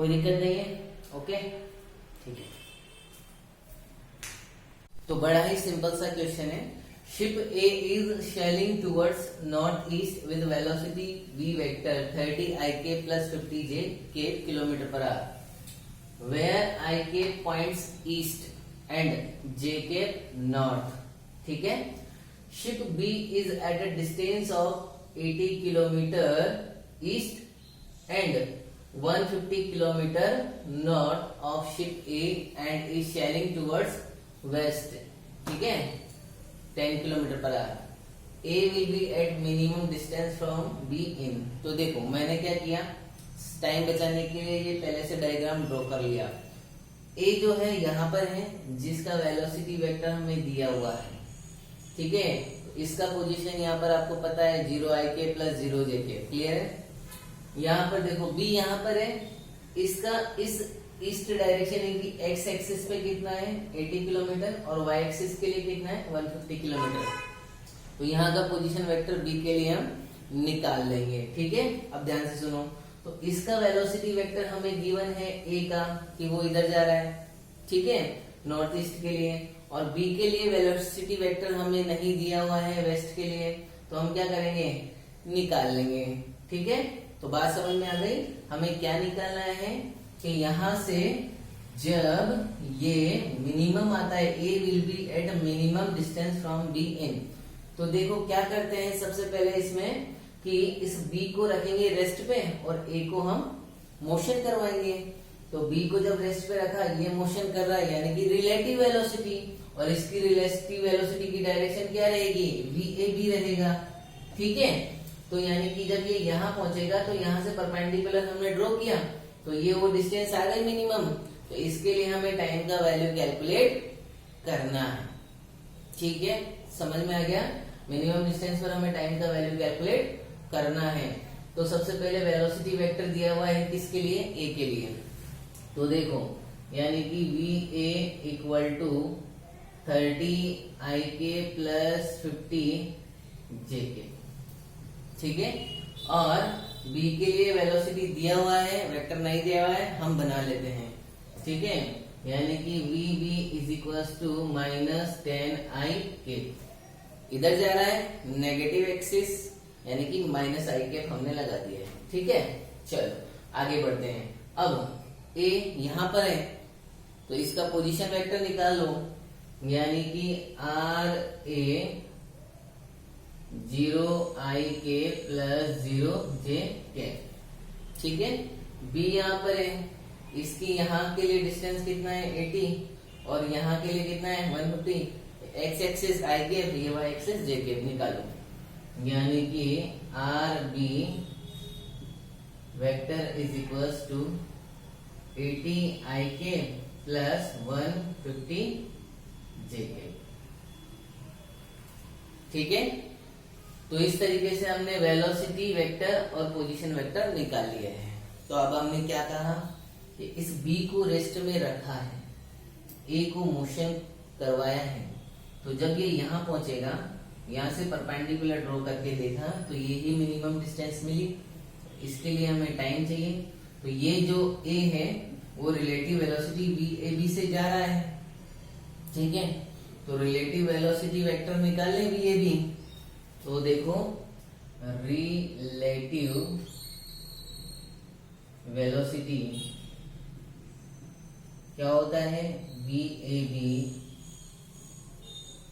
कोई दिक्कत नहीं है। ओके ठीक है। तो बड़ा ही सिंपल सा क्वेश्चन है। Ship A is sailing towards north east with velocity v vector 30 ik plus 50 j kilometre per hour, where ik points east and j north. ठीक है। Ship B is at a distance of 80 kilometre east and 150 kilometre north of ship A and is sailing towards west. ठीक है, 10 kilometre per hour. A will be at minimum distance from B in. तो देखो मैंने क्या किया, time बचाने के लिए ये पहले से डायग्राम ड्रॉ कर लिया। ए जो है यहाँ पर है, जिसका वेलोसिटी वेक्टर हमें दिया हुआ है। ठीक है, तो इसका पोजीशन यहाँ पर आपको पता है 0 ik प्लस 0 jk। क्लियर है। यहाँ पर देखो बी यहाँ पर है, इसका इस ईस्ट डायरेक्शन इनकी एक्स एक्सिस पे कितना है 80 किलोमीटर और वाई एक्सिस के लिए कितना है 150 किलोमीटर। तो यहाँ का पोजीशन वेक्टर बी के लिए हम निकाल लेंगे। ठीक है, अब ध्यान से सुनो। तो इसका वेलोसिटी वेक्टर हमें गिवन है ए का कि वो इधर जा रहा है। ठीक है, नॉर्थ ईस्ट के लिए। और बी के लिए वेलोसिटी वेक्टर हमें नहीं दिया हुआ है वेस्ट के लिए, तो हम क्या करेंगे, निकाल लेंगे। ठीक है, तो बात समझ में आ गई। हमें क्या निकालना है कि यहाँ से जब ये मिनिमम आता है, A will be at minimum distance from B in. तो देखो क्या करते हैं, सबसे पहले इसमें कि इस बी को रखेंगे रेस्ट पे और ए को हम मोशन करवाएंगे। तो बी को जब रेस्ट पे रखा, ये मोशन कर रहा है यानी कि रिलेटिव वेलोसिटी, और इसकी रिलेटिव वेलोसिटी की डायरेक्शन क्या रहेगी, वी ए बी रहेगा। ठीक है, तो यानी कि जब ये यहाँ पहुंचेगा तो यहाँ से परपेंडिकुलर हमने ड्रॉ किया, तो ये वो डिस्टेंस आ गई मिनिमम। तो इसके लिए हमें टाइम का वैल्यू कैलकुलेट करना है। ठीक है, समझ में आ गया। मिनिमम डिस्टेंस पर हमें टाइम का वैल्यू कैलकुलेट करना है। तो सबसे पहले वेलोसिटी वेक्टर दिया हुआ है किसके लिए, ए के लिए। तो देखो यानी कि V A equal to 30 ik plus 50 jk। ठीक है, और बी के लिए वेलोसिटी दिया हुआ है, वेक्टर नहीं दिया हुआ है, हम बना लेते हैं। ठीक है, यानी कि V B is equal to -10 ik। इधर जा रहा है नेगेटिव एक्सिस, यानी कि -ik हमने लगा दिया है। ठीक है, चलो आगे बढ़ते हैं। अब ए यहाँ पर है, तो इसका पोजीशन वेक्टर निकाल लो, यानी कि R A 0 ik plus 0 jk। ठीक है, बी यहाँ पर है, इसकी यहाँ के लिए डिस्टेंस कितना है 80 और यहाँ के लिए कितना है 150। एक्स एक्सिस आई के, ये वाई एक्सिस जे के निकालो, यानी कि R B vector is equals to 80 ik plus 150 jk। ठीक है, तो इस तरीके से हमने वेलोसिटी वेक्टर और पोजीशन वेक्टर निकाल लिए हैं। तो अब हमने क्या कहा कि इस बी को रेस्ट में रखा है, ए को मोशन करवाया है, तो जब ये यहाँ पहुंचेगा, यहाँ से परपेंडिकुलर ड्रॉ करके देखा तो ये ही मिनिमम डिस्टेंस मिली। इसके लिए हमें टाइम चाहिए, तो ये जो ए है वो relative velocity V A B से जा रहा है। ठीक है, तो रिलेटिव वेलोसिटी वेक्टर निकाल ले वी ए बी। तो देखो रिलेटिव वेलोसिटी क्या होता है, वी ए बी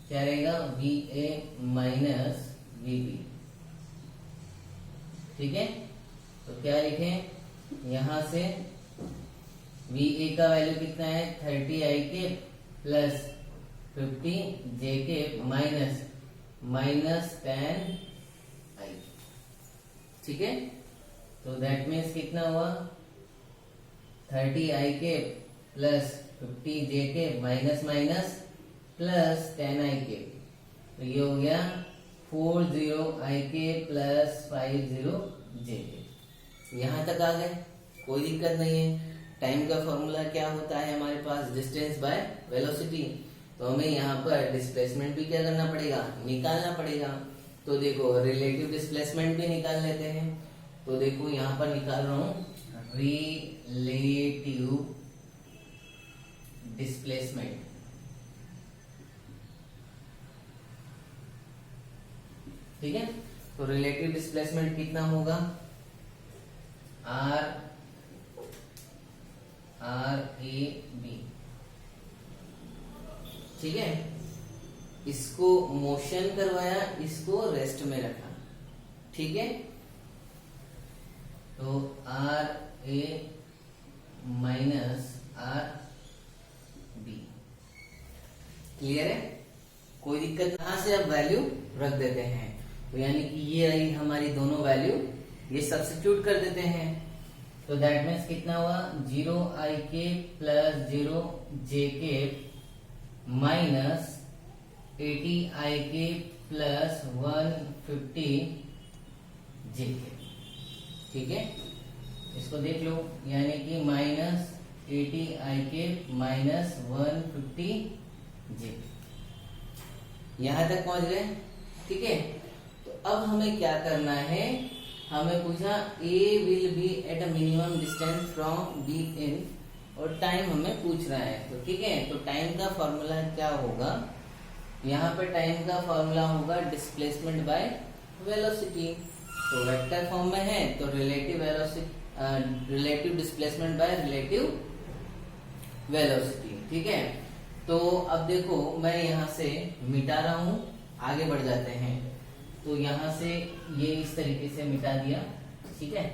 क्या रहेगा, V A minus V B. ठीक है, तो क्या लिखें, यहां से वी ए का वैल्यू कितना है 30 ik plus 50 jk minus -10 i। ठीक है, तो दैट मीन्स कितना हुआ 30 ik plus 50 jk minus minus plus 10 ik। तो ये हो गया 40 ik प्लस 50 jk। यहां तक आ गए, कोई दिक्कत नहीं है। टाइम का फॉर्मूला क्या होता है हमारे पास, डिस्टेंस बाय वेलोसिटी। तो हमें यहाँ पर डिस्प्लेसमेंट भी क्या करना पड़ेगा, निकालना पड़ेगा। तो देखो रिलेटिव डिस्प्लेसमेंट भी निकाल लेते हैं। तो देखो यहाँ पर निकाल रहा हूँ रिलेटिव डिस्प्लेसमेंट। ठीक है, तो रिलेटिव डिस्प्लेसमेंट कितना होगा, आर ए बी। ठीक है, इसको मोशन करवाया, इसको रेस्ट में रखा। ठीक है, तो R A minus R B. Clear है, कोई दिक्कत। यहां से अब वैल्यू रख देते हैं, तो यानी कि ये आई हमारी दोनों वैल्यू, ये सब्स्टिट्यूट कर देते हैं। तो दैट मीन्स कितना हुआ, 0 आई के प्लस 0 जे के माइनस 80 आई के प्लस 150 जे के। ठीक है, इसको देख लो, यानी कि माइनस 80 आई के माइनस 150 जे के। यहां तक पहुंच गए। ठीक है, तो अब हमें क्या करना है, हमें पूछा A will be at a minimum distance from B इन, और टाइम हमें पूछ रहा है। तो ठीक है, तो टाइम का फॉर्मूला क्या होगा, यहाँ पे टाइम का फॉर्मूला होगा डिस्प्लेसमेंट बाय वेलोसिटी। तो वेक्टर फॉर्म में है, तो relative velocity, relative displacement by relative velocity. ठीक है, तो अब देखो मैं यहाँ से मिटा रहा हूं, आगे बढ़ जाते हैं। तो यहां से ये इस तरीके से मिटा दिया। ठीक है,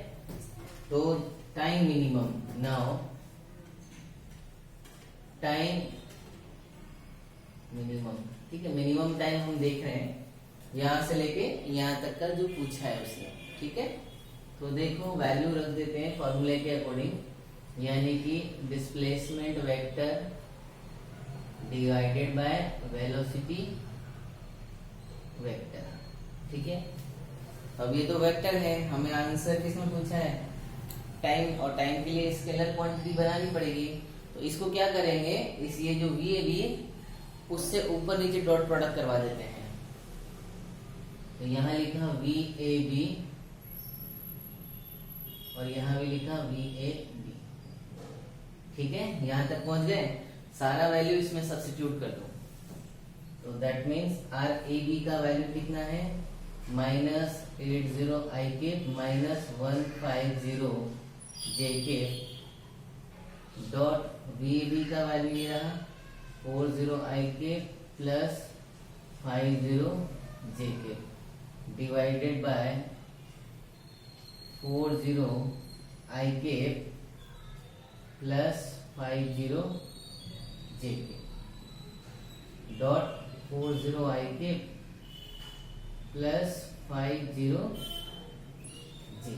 तो time minimum, now time minimum. ठीक है, मिनिमम टाइम हम देख रहे हैं यहां से लेके यहां तक का जो पूछा है उसने। ठीक है, तो देखो वैल्यू रख देते हैं फॉर्मूले के अकॉर्डिंग, यानी कि displacement vector divided by velocity vector. ठीक है, अब ये तो वेक्टर है, हमें आंसर किसमें पूछा है, टाइम, और टाइम के लिए स्केलर क्वांटिटी बनानी पड़ेगी। तो इसको क्या करेंगे, इस ये जो वी ए बी उससे ऊपर नीचे डॉट प्रोडक्ट करवा देते हैं। तो यहां लिखा वी ए बी और यहां भी लिखा वी ए बी। ठीक है, यहां तक पहुंच गए, सारा वैल्यू इसमें सब्स्टिट्यूट कर दो। तो that means R A B का वैल्यू कितना है, माइनस 80 आई के माइनस 150 जे के, डॉट वी ए बी का वैल्यू ये रहा 40 आई के प्लस 50 जे के, डिवाइडेड बाय 40 आई के प्लस 50 जे के, डॉट 40 आई के प्लस 50 जे।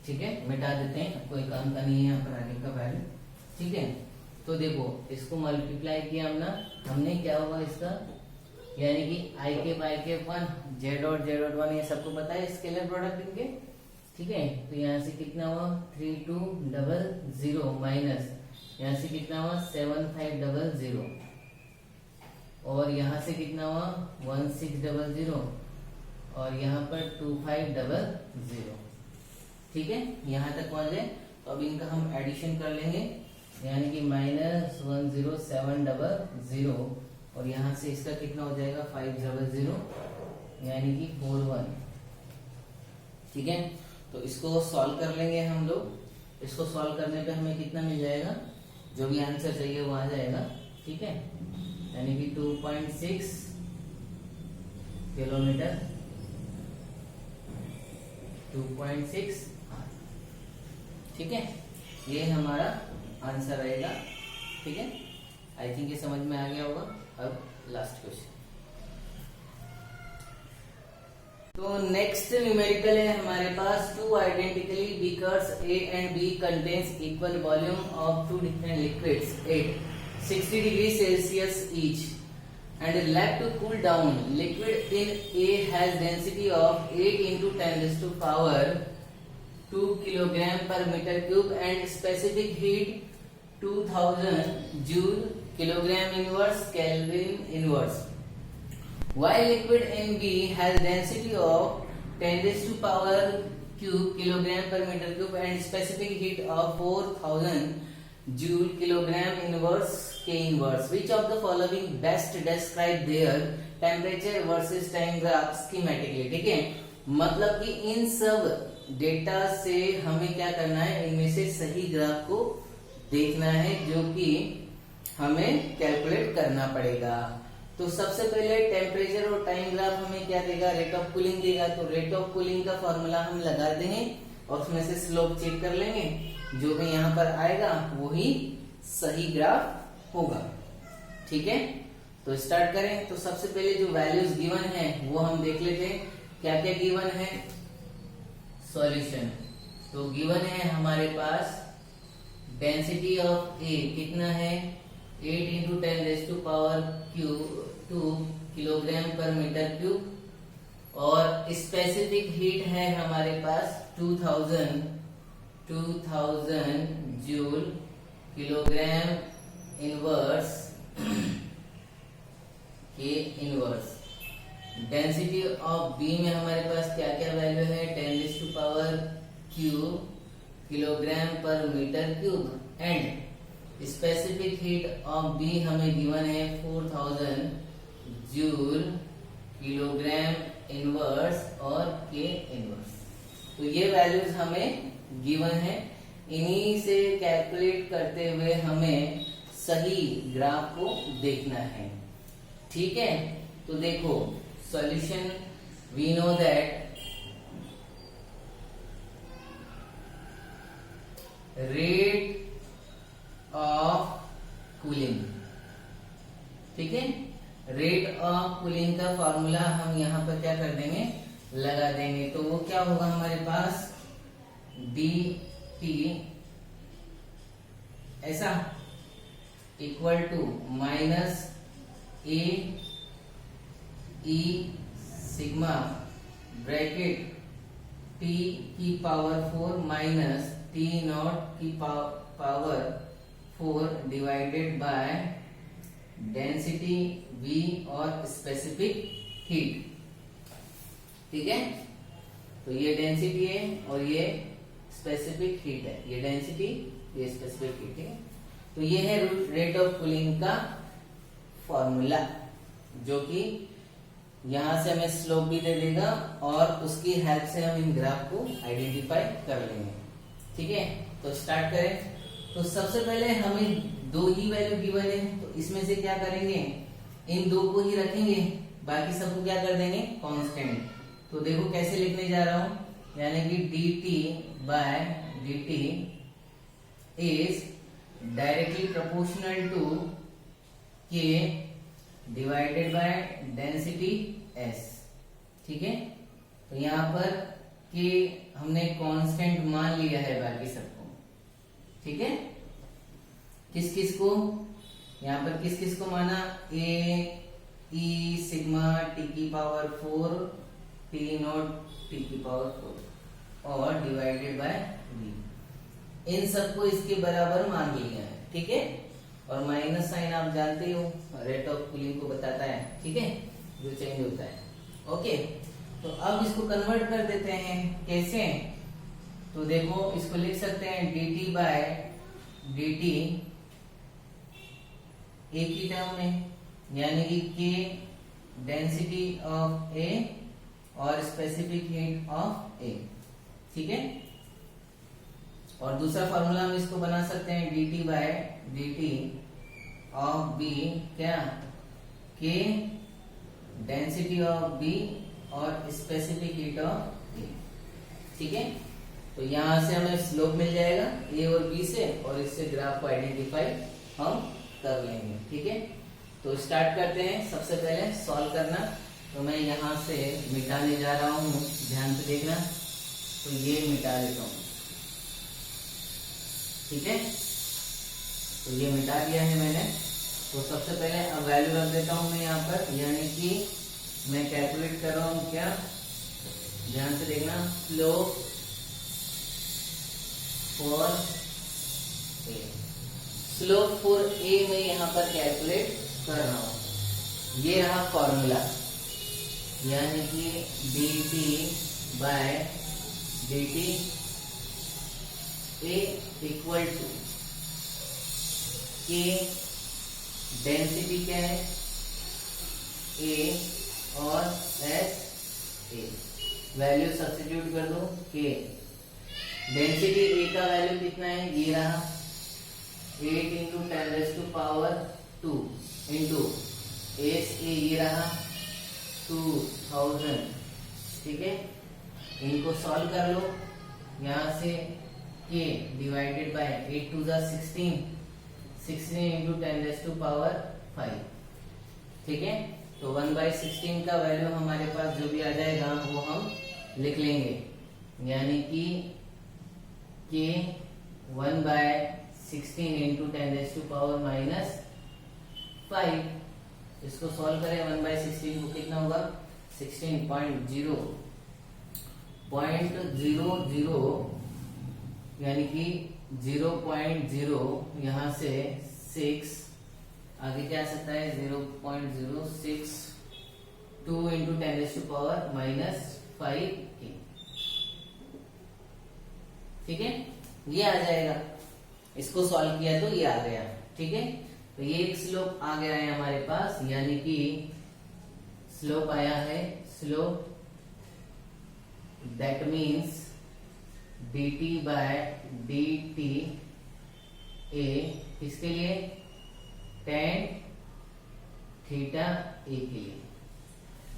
ठीक है, मिटा देते हैं, कोई काम का नहीं है यहाँ पर आगे का वैल्यू। ठीक है, तो देखो इसको मल्टीप्लाई किया हमने क्या होगा इसका, यानी कि आई के बाई के 1, जेड डॉट 1, ये सबको पता है स्केलर प्रोडक्ट इनके। ठीक है, तो यहाँ से कितना हुआ 3200 माइनस यहाँ से कितना हुआ 7500, और यहाँ से कितना हुआ 1600, और यहाँ पर 2500। ठीक है, यहाँ तक पहुंच गए। तो अब इनका हम एडिशन कर लेंगे, यानी कि माइनस 10700, और यहाँ से इसका कितना हो जाएगा 500, यानी कि 41। ठीक है, तो इसको सॉल्व कर लेंगे हम लोग। इसको सॉल्व करने पे हमें कितना मिल जाएगा, जो भी आंसर चाहिए वो आ जाएगा। ठीक है, यानी कि 2.6 किलोमीटर, 2.6। ठीक है, ये हमारा आंसर रहेगा। ठीक है, आई थिंक ये समझ में आ गया होगा। अब लास्ट क्वेश्चन, तो नेक्स्ट न्यूमेरिकल है हमारे पास, two identically beakers A and B contains equal volume of two different liquids at 60 degrees Celsius each and left to cool down. Liquid in A has density of 8 into 10 raised to power 2 kilogram per meter cube and specific heat 2000 joule kilogram inverse Kelvin inverse. While liquid in B has density of 10 raised to power cube kilogram पर metre cube and specific heat of 4000 joule kilogram inverse K inverse. Which of the following best describe their temperature versus time graph schematically. ठीक है, मतलब कि इन सब data से हमें क्या करना है, इनमें से सही ग्राफ को देखना है जो कि हमें कैलकुलेट करना पड़ेगा। तो सबसे पहले टेम्परेचर और टाइम ग्राफ हमें क्या देगा, रेट ऑफ कूलिंग देगा। तो रेट ऑफ कूलिंग का फॉर्मूला हम लगा देंगे और उसमें से स्लोप चेक कर लेंगे, जो भी यहाँ पर आएगा वही सही ग्राफ होगा। ठीक है, तो स्टार्ट करें। तो सबसे पहले जो वैल्यूज गिवन है वो हम देख लेते हैं, क्या क्या गिवन है। सॉल्यूशन तो गिवन है हमारे पास डेंसिटी ऑफ ए कितना है, 8 इंटू 10⁻⁴ किलोग्राम पर मीटर क्यूब और स्पेसिफिक हीट है हमारे पास 2000 joule kilogram inverse K inverse. Density of B में हमारे पास क्या क्या वैल्यू है, 10⁻³ किलोग्राम पर metre cube and specific heat of B हमें गिवन है 4000 जूल किलोग्राम इनवर्स और के इनवर्स। तो ये वैल्यूज हमें गिवन है, इन्हीं से कैलकुलेट करते हुए हमें सही ग्राफ को देखना है। ठीक है, तो देखो solution, we know that rate of cooling. ठीक है, रेट ऑफ कूलिंग का फॉर्मूला हम यहाँ पर क्या कर देंगे, लगा देंगे। तो वो क्या होगा हमारे पास, डी टी ऐसा equal to minus A E sigma bracket T की पावर 4 माइनस टी नॉट की power 4 divided by density V और स्पेसिफिक हीट। ठीक है, तो ये डेंसिटी है और ये स्पेसिफिक हीट है, ये डेंसिटी ये स्पेसिफिक हीट है। तो ये है रेट ऑफ कूलिंग का फॉर्मूला, जो कि यहां से हमें स्लोप भी दे देगा और उसकी हेल्प से हम इन ग्राफ को आइडेंटिफाई कर लेंगे। ठीक है, तो स्टार्ट करें। तो सबसे पहले हमें दो ही वैल्यू गिवन है, तो इसमें से क्या करेंगे, इन दो को ही रखेंगे, बाकी सबको क्या कर देंगे, कांस्टेंट। तो देखो कैसे लिखने जा रहा हूं, यानी कि dt by dt is directly proportional to k divided by density s। ठीक है, तो यहाँ पर k हमने कांस्टेंट मान लिया है बाकी सबको। ठीक है, किस किस को, यहाँ पर किस किस को माना, a e सिग्मा t की पावर 4 t नॉट t की पावर 4 और डिवाइडेड बाय v, इन सबको इसके बराबर मान लिया है। ठीक है, और माइनस साइन आप जानते हो रेट ऑफ कूलिंग को बताता है। ठीक है, जो चेंज होता है। ओके, तो अब इसको कन्वर्ट कर देते हैं, कैसे, तो देखो इसको लिख सकते हैं dt बाय dt एक ही टर्म में, यानी कि k डेंसिटी ऑफ A और स्पेसिफिक हीट ऑफ A। ठीक है, और दूसरा फॉर्मूला हम इसको बना सकते हैं dt by dt of B, क्या, k डेंसिटी ऑफ B और स्पेसिफिक हीट ऑफ A। ठीक है, तो यहां से हमें स्लोप मिल जाएगा A और B से, और इससे ग्राफ को आइडेंटिफाई हम कर लेंगे। ठीक है, तो स्टार्ट करते हैं। सबसे पहले सॉल्व करना, तो मैं यहां से मिटाने जा रहा हूं, ध्यान से देखना। तो ये मिटा देता हूं। ठीक है, तो ये मिटा दिया है मैंने। तो सबसे पहले अब वैल्यू रख देता हूं मैं यहाँ पर, यानी कि मैं कैलकुलेट कर रहा हूं क्या, ध्यान से देखना, slope for a, slope for a में यहाँ पर कैलकुलेट कर रहा हूं। ये रहा फॉर्मूला, यानी कि dt by dt A equal to K, density क्या है A और S A, वैल्यू सब्स्टिट्यूट कर दो। K डेंसिटी A का वैल्यू कितना है, ये रहा 8 इंटू 10⁻² इंटू एस ए, ये रहा 2000। ठीक है, इनको सॉल्व कर लो। यहाँ से k डिवाइडेड बाय 8 2 16, 16 इंटू 10⁵। ठीक है, तो 1/16 का वैल्यू हमारे पास जो भी आ जाएगा वो हम लिख लेंगे, यानी कि k 1/16 इंटू 10⁻⁵। इसको सॉल्व करें 1/16 को कितना होगा 16.0 यानी कि 0.0, यहाँ से 6 आगे क्या आ सकता है 0.062 इंटू 10⁻⁵। ठीक है, ये आ जाएगा। इसको सॉल्व किया तो ये आ गया। ठीक है, तो ये एक स्लोप आ गया है हमारे पास, यानी कि स्लोप आया है, slope that means dt by dt a किसके लिए, tan थीटा a के लिए।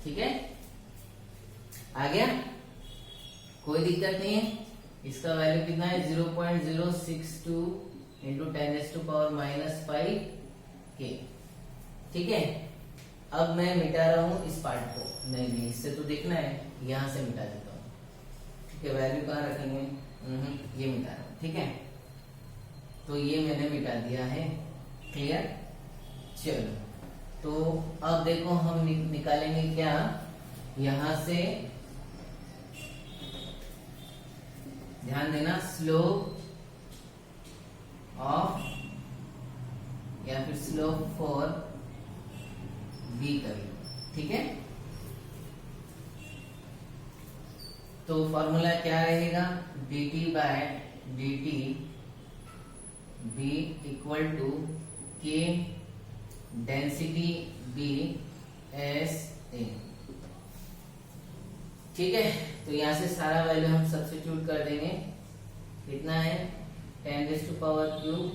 ठीक है, आ गया, कोई दिक्कत नहीं है। इसका वैल्यू कितना है 0.062 इंटू 10⁻⁵ के। ठीक है, अब मैं मिटा रहा हूं इस पार्ट को, नहीं इससे तो देखना है, यहां से मिटा देता हूं। ठीक है, वैल्यू कहां रखेंगे, ये मिटा रहा हूं। ठीक है, तो ये मैंने मिटा दिया है, क्लियर। चलो, तो अब देखो हम निकालेंगे क्या, यहां से ध्यान देना, स्लोप ऑफ या फिर स्लोप फॉर बी करें। ठीक है, तो फॉर्मूला क्या रहेगा, dt by dt b equal to k density b s a। ठीक है, तो यहां से सारा वैल्यू हम सब्स्टिट्यूट कर देंगे। कितना है 10⁻³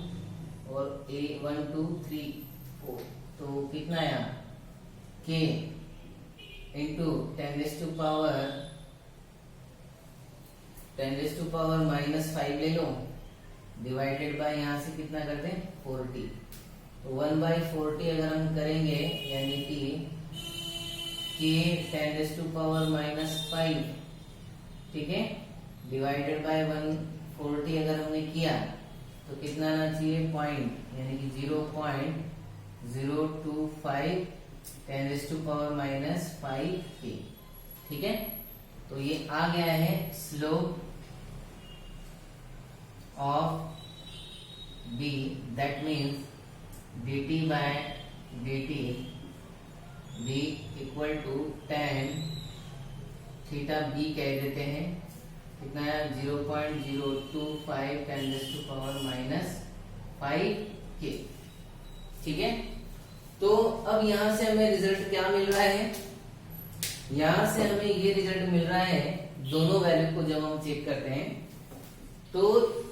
और a 1 2 3 4, तो कितना है k इंटू 10⁻⁻⁵ ले लो, डिवाइडेड बाय यहाँ से कितना कर दें 40। तो 1/40 अगर हम करेंगे, यानी कि k 10⁻⁻⁵, ठीक है, डिवाइडेड बाय 140 अगर हमने किया तो कितना आना चाहिए पॉइंट, यानी कि 0.025 10⁻⁵ के। ठीक है, तो ये आ गया है slope of b, that means dt by dt b equal to tan theta b कह देते हैं, कितना है 0.025 10⁻⁵ के। ठीक है, तो अब यहां से हमें रिजल्ट क्या मिल रहा है, यहां से हमें ये रिजल्ट मिल रहा है, दोनों वैल्यू को जब हम चेक करते हैं तो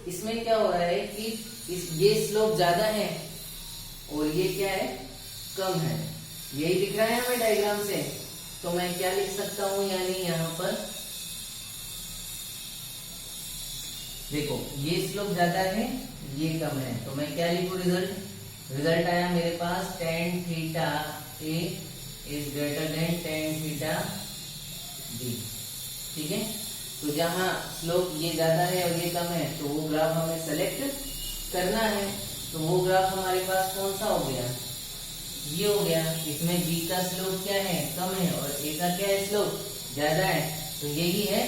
इसमें क्या हो रहा है कि ये स्लोप ज्यादा है और ये क्या है कम है, यही दिख रहा है हमें डायग्राम से। तो मैं क्या लिख सकता हूं, यानी यहां पर देखो ये स्लोप ज्यादा है, ये कम है, तो मैं क्या लिखूं, रिजल्ट आया मेरे पास tan theta a is greater than tan theta b। ठीक है, तो जहां स्लोप ये ज्यादा है और ये कम है तो वो ग्राफ हमें सेलेक्ट करना है। तो वो ग्राफ हमारे पास कौन सा हो गया, ये हो गया। इसमें b का स्लोप क्या है कम है और a का क्या है स्लोप ज्यादा है, तो यही है,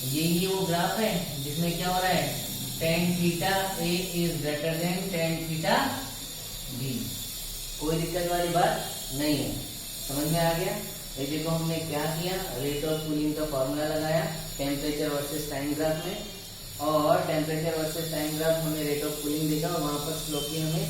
यही वो ग्राफ है जिसमें क्या हो रहा है tan theta a is greater than tan theta b। कोई दिक्कत वाली बात नहीं है, समझ में आ गया। ये देखो हमने क्या किया, रेट ऑफ कूलिंग का फॉर्मूला लगाया टेम्परेचर वर्सेस टाइम ग्राफ में, और टेम्परेचर वर्सेस टाइम ग्राफ हमें रेट ऑफ कूलिंग देगा और वहां पर स्लो की हमें